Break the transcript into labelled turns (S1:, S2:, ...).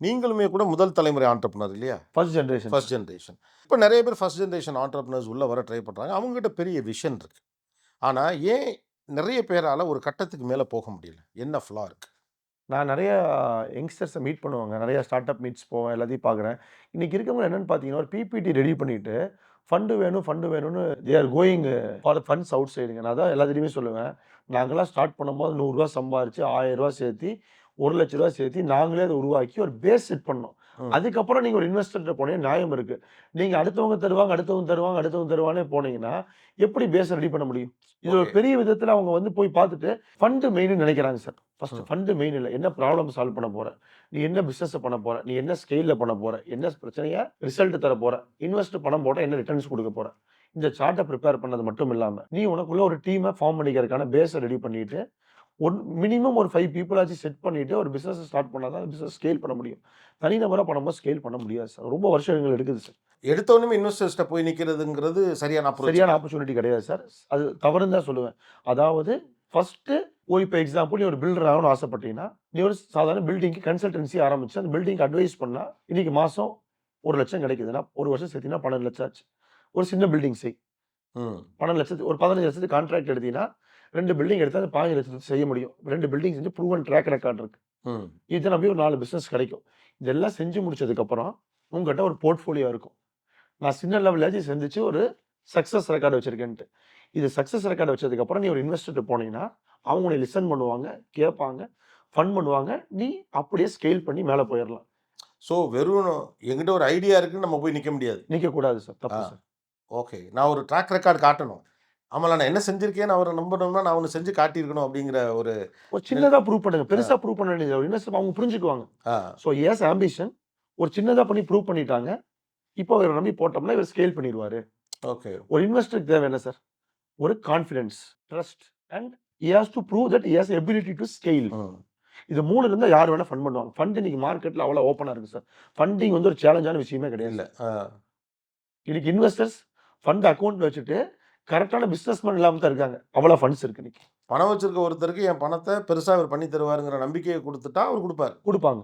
S1: நீங்களுமே கூட முதல் தலைமுறை ஆண்டர்பிரினர் இல்லையா?
S2: First generation
S1: first
S2: sir.
S1: Generation. இப்ப நெறைய பேர் ஃபர்ஸ்ட் ஜெனரேஷன் ஆண்டர்பிரினர்ஸ் உள்ள வர ட்ரை பண்றாங்க. அவங்ககிட்ட பெரிய விஷன் இருக்கு. ஆனா, ஏன் நெறைய பேரால ஒரு கட்டத்துக்கு மேல போக முடியல? என்ன ஃப்ளா இருக்கு?
S2: நான் நெறைய யங்ஸ்டர்ஸ மீட் பண்ணுவேங்க. நெறைய ஸ்டார்ட் அப் மீட்ஸ் போவேன். எல்லாத்தையும் பார்க்குறேன். இன்னைக்கு இருக்கவங்க என்னன்னு பார்த்தீங்கன்னா, ஒரு பிபிடி ரெடி பண்ணிட்டு, ஃபண்ட் வேணும்னு they are going for the funds அவுட் சைடுங்க. நான் அதான் எல்லாத்துட்டயுமே சொல்லுவேன். நாங்கலாம் ஸ்டார்ட் பண்ணும்போது ரூ. 100 சம்பாரிச்சு, ரூ. 1000 சேர்த்தி, ரூ. 1,00,000 சேர்த்தி நாங்களே அத உருவாக்கி ஒரு பேஸ் செட் பண்ணோம்.
S1: ம்.
S2: அதுக்கப்புறம் நீங்க ஒரு இன்வெஸ்டர்ட்ட போனீங்கன்னா நியாயம் இருக்கு. நீங்க அடுத்தவங்க தருவாங்க, அடுத்தவங்க தருவாங்க, அடுத்தவங்க தருவாங்கன்னே போனீங்கன்னா, எப்படி பேஸ ரெடி பண்ண முடியும்? இது ஒரு
S1: ஓகே.
S2: பெரிய விதத்துல அவங்க வந்து போய் பார்த்துட்டு, ஃபண்ட் மெயின்னு நெனைக்கிறாங்க சார். ஃபர்ஸ்ட்
S1: ம்.
S2: ஃபண்ட் மெயின் இல்ல. என்ன ப்ராப்ளம் சால்வ் பண்ண போற? நீ என்ன பிசினஸ் பண்ண போற? நீ என்ன ஸ்கேல்ல பண்ண போற? என்ன பிரச்சனைய ரிசல்ட் தர போற? இன்வெஸ்ட் பணம் போட்டா என்ன ரிட்டர்ன்ஸ் குடுக்க போற? இந்த சார்ட்ட பிரிப்பேர் பண்ணது மட்டும் இல்லாம, நீ உனக்குள்ள ஒரு டீம ஃபார்ம் பண்ணிக்கிறதுக்கான பேஸ ரெடி பண்ணிட்டு, மினிமம் ஒரு 5 பீப்பிள் ஆச்சும் செட் பண்ணிட்டு ஒரு பிசினஸ் ஸ்டார்ட் பண்ணா தான் பிசினஸ் ஸ்கேல் பண்ண முடியும். தனிநபரா பண்ணும்போது ஸ்கேல் பண்ண முடியாது சார். ரொம்ப வருஷங்கள் எடுக்குது சார்.
S1: எடுத்த உடனே இன்வெஸ்டர்ஸ்ட்ட போய் நிக்கிறதுங்கிறது சரியான அப்ரோச்
S2: சரியான
S1: இல்ல.
S2: ஆப்பர்ச்சுனிட்டி கிடையாது சார். அது தவறுன்னு தான் சொல்லுவேன். அதாவது ஃபர்ஸ்ட்டு இப்ப எக்ஸாம்பிள் நீ ஒரு பில்டர் ஆகணும்னு ஆசைப்பட்டீங்கன்னா, நீ ஒரு சாதாரண பில்டிங்க்கு கன்சல்டன்சி ஆரம்பிச்சு, அந்த பில்டிங்க்கு அட்வைஸ் பண்ணா, இன்னைக்கு மாசம் 1,00,000 கிடைக்குதுன்னா, 1 வருஷம் சேர்த்தீங்கன்னா 12,00,000 ஆச்சு. ஒரு சின்ன பில்டிங் செய்.
S1: ம்.
S2: 12,00,000 ஒரு 15,00,000 கான்ட்ராக்ட் எடுத்தீங்கன்னா, 2 பில்டிங் எடுத்தா அந்த 15,00,000 செய்ய முடியும். 2 பில்டிங் செஞ்சு ப்ரூவன் ட்ராக் ரெக்கார்ட் இருக்கு.
S1: ம்.
S2: இத நம்பி ஒரு 4 பிசினஸ் கிடைக்கும். இதெல்லாம் செஞ்சு முடிச்சதுக்கப்புறம், உங்கட்ட ஒரு போர்ட்ஃபோலியோ இருக்கும். நான் சின்ன லெவல்லயாச்சும் சிந்திச்சு ஒரு சக்சஸ் ரெக்கார்ட் வச்சிருக்கேன்ட்டு. இது சக்சஸ் ரெக்கார்ட் வச்சதுக்கப்புறம் நீ ஒரு இன்வெஸ்டர்ட்ட போனீங்கன்னா, அவங்க உன்னை லிசன் பண்ணுவாங்க, கேட்பாங்க, ஃபண்ட் பண்ணுவாங்க. நீ அப்படியே ஸ்கேல் பண்ணி மேல போயிரலாம்.
S1: ஸோ வெறும் என்கிட்ட ஒரு ஐடியா இருக்குன்னு நம்ம போய் நிக்க முடியாது.
S2: நிக்கக்கூடாது சார்.
S1: ஆ.
S2: தப்பு சார்.
S1: ஓகே. நான் ஒரு ட்ராக் ரெக்கார்ட் காட்டணும். ஆமால்ல நான் என்ன செஞ்சிருக்கேன்னு அவர நம்பணும்னா, நான் ஒண்ணு செஞ்சு காட்டியிருக்கணும் அப்படிங்கிற ஒரு
S2: ஒரு
S1: நில்
S2: சின்னதா ப்ரூவ் பண்ணுங்க.
S1: ஆ,
S2: பெருசா ப்ரூவ் பண்ண வேண்டியது இன்வெஸ்டர் அவங்க புரிஞ்சுக்குவாங்க.
S1: ஆ.
S2: So he has ambition. ஒரு சின்னதா பண்ணி ப்ரூவ் பண்ணிட்டாங்க. இப்போ இவர நம்பி போட்டோம்னா, இவர் ஸ்கேல் பண்ணிருவாரு.
S1: ஓகே.
S2: ஒரு இன்வெஸ்டருக்கு தேவை என்ன சார்? ஒரு confidence, trust and he has to prove that he has ability to scale.
S1: ம்.
S2: இது 3 இருந்தா யார் வேணா ஃபண்ட் பண்ணுவாங்க. ஃபண்ட் இன்னைக்கு மார்க்கெட்ல அவ்வளோ ஓப்பனா இருக்கு சார். ஃபண்டிங் வந்து ஒரு சேலஞ்சான விஷயமே கிடையாது
S1: இல்ல.
S2: சார்.
S1: ஆ.
S2: இன்னைக்கு இன்வெஸ்டர்ஸ் ஃபண்ட் அக்கவுண்ட்ல வச்சுட்டு கரெக்ட்டான பிசினஸ்மேன் இல்லாம தான் இருக்காங்க. அவ்வளோ ஃபண்ட்ஸ் இருக்கு இன்னைக்கு.
S1: பணம் வச்சிருக்க ஒருத்தருக்கு என் பணத்த பெருசா இவர் பண்ணி தருவாருங்கிற நம்பிக்கைய குடுத்துட்டா, அவரு குடுப்பாரு.
S2: குடுப்பாங்க.